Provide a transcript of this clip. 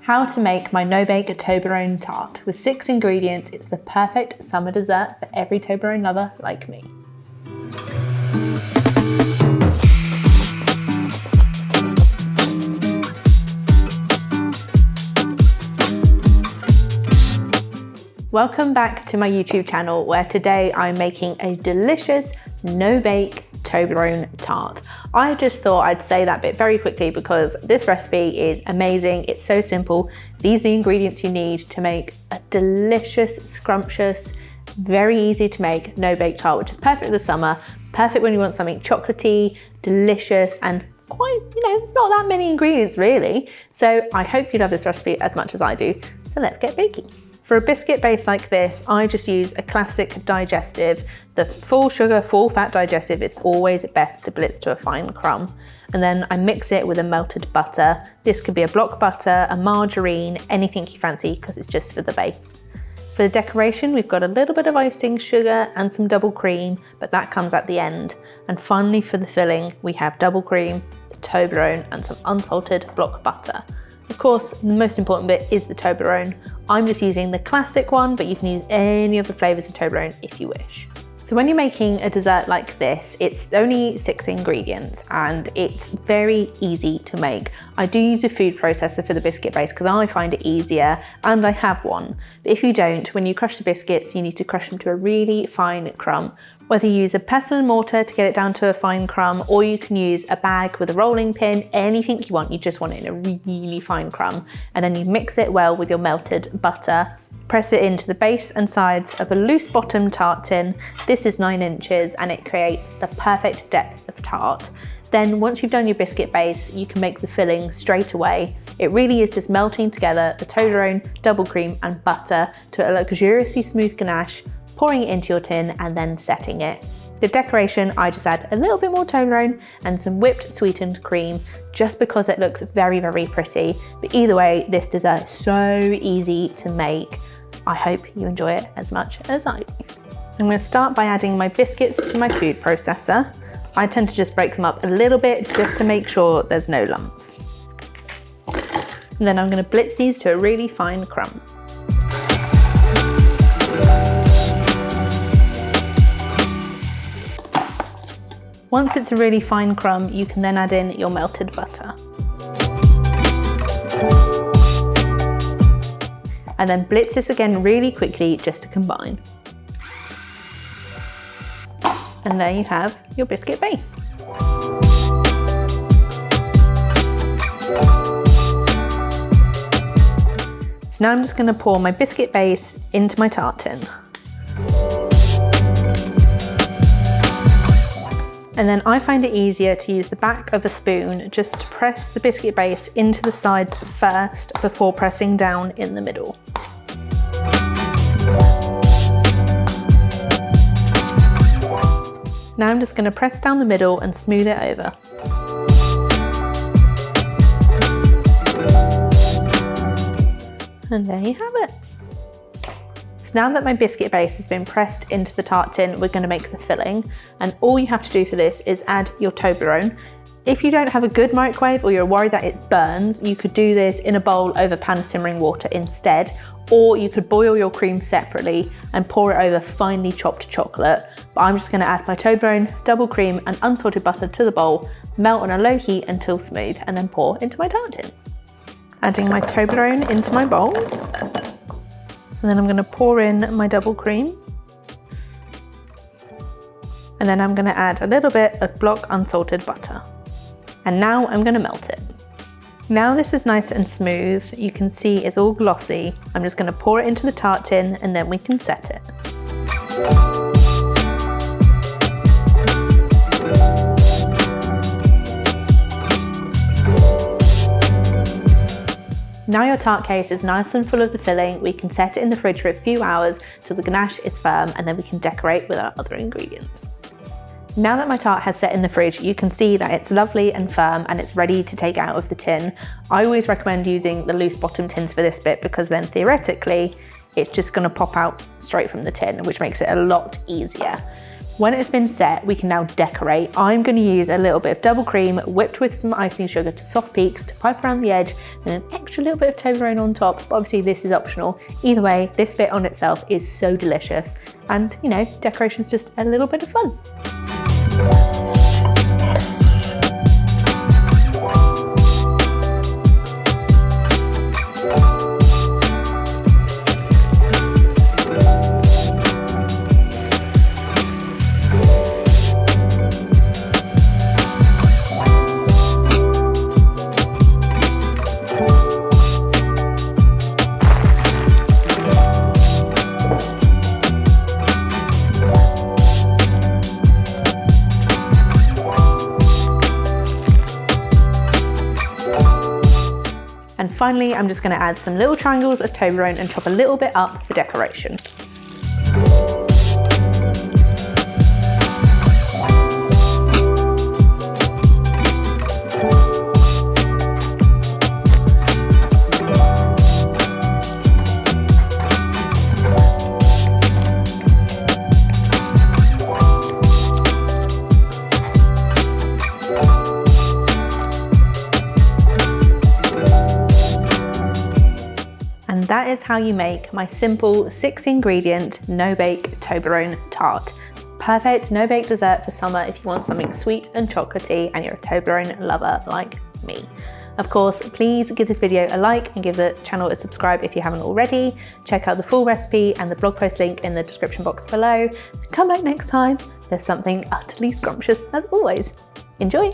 How to make my no-bake Toblerone tart. With 6 ingredients, it's the perfect summer dessert for every Toblerone lover like me. Welcome back to my YouTube channel, where today I'm making a delicious no-bake Toblerone tart. I just thought I'd say that bit very quickly because this recipe is amazing. It's so simple. These are the ingredients you need to make a delicious, scrumptious, very easy to make no-bake tart, which is perfect for the summer, perfect when you want something chocolatey, delicious, and quite, it's not that many ingredients really. So I hope you love this recipe as much as I do. So let's get baking. For a biscuit base like this, I just use a classic digestive. The full sugar, full fat digestive is always best to blitz to a fine crumb. And then I mix it with a melted butter. This could be a block butter, a margarine, anything you fancy, because it's just for the base. For the decoration, we've got a little bit of icing sugar and some double cream, but that comes at the end. And finally for the filling, we have double cream, Toblerone, and some unsalted block butter. Of course, the most important bit is the Toblerone. I'm just using the classic one, but you can use any of the flavors of Toblerone if you wish. So when you're making a dessert like this, it's only 6 ingredients and it's very easy to make. I do use a food processor for the biscuit base because I find it easier and I have one. But if you don't, when you crush the biscuits, you need to crush them to a really fine crumb. Whether you use a pestle and mortar to get it down to a fine crumb, or you can use a bag with a rolling pin, anything you want, you just want it in a really fine crumb. And then you mix it well with your melted butter. Press it into the base and sides of a loose bottom tart tin. This is 9 inches and it creates the perfect depth of tart. Then once you've done your biscuit base, you can make the filling straight away. It really is just melting together the Toblerone, double cream and butter to a luxuriously smooth ganache, pouring it into your tin and then setting it. The decoration, I just add a little bit more Toblerone and some whipped sweetened cream just because it looks very, very pretty. But either way, this dessert is so easy to make. I hope you enjoy it as much as I do. I'm going to start by adding my biscuits to my food processor. I tend to just break them up a little bit just to make sure there's no lumps. And then I'm going to blitz these to a really fine crumb. Once it's a really fine crumb, you can then add in your melted butter. And then blitz this again really quickly just to combine. And there you have your biscuit base. So now I'm just going to pour my biscuit base into my tart tin. And then I find it easier to use the back of a spoon just to press the biscuit base into the sides first before pressing down in the middle. Now I'm just going to press down the middle and smooth it over. And there you have it. So now that my biscuit base has been pressed into the tart tin, we're going to make the filling. And all you have to do for this is add your Toblerone. If you don't have a good microwave or you're worried that it burns, you could do this in a bowl over pan of simmering water instead. Or you could boil your cream separately and pour it over finely chopped chocolate. But I'm just going to add my Toblerone, double cream and unsalted butter to the bowl, melt on a low heat until smooth, and then pour into my tart tin. Adding my Toblerone into my bowl. And then I'm going to pour in my double cream. And then I'm going to add a little bit of block unsalted butter. And now I'm going to melt it. Now this is nice and smooth, you can see it's all glossy. I'm just going to pour it into the tart tin and then we can set it. Now your tart case is nice and full of the filling, we can set it in the fridge for a few hours till the ganache is firm, and then we can decorate with our other ingredients. Now that my tart has set in the fridge, you can see that it's lovely and firm and it's ready to take out of the tin. I always recommend using the loose bottom tins for this bit because then theoretically it's just going to pop out straight from the tin, which makes it a lot easier. When it's been set, we can now decorate. I'm going to use a little bit of double cream whipped with some icing sugar to soft peaks to pipe around the edge, and an extra little bit of Toblerone on top. But obviously this is optional. Either way, this bit on itself is so delicious, and you know, decoration's just a little bit of fun. And finally, I'm just going to add some little triangles of Toblerone and chop a little bit up for decoration. And that is how you make my simple 6-ingredient no-bake Toblerone tart. Perfect no-bake dessert for summer if you want something sweet and chocolatey and you're a Toblerone lover like me. Of course, please give this video a like and give the channel a subscribe if you haven't already. Check out the full recipe and the blog post link in the description box below. Come back next time. There's something utterly scrumptious as always. Enjoy!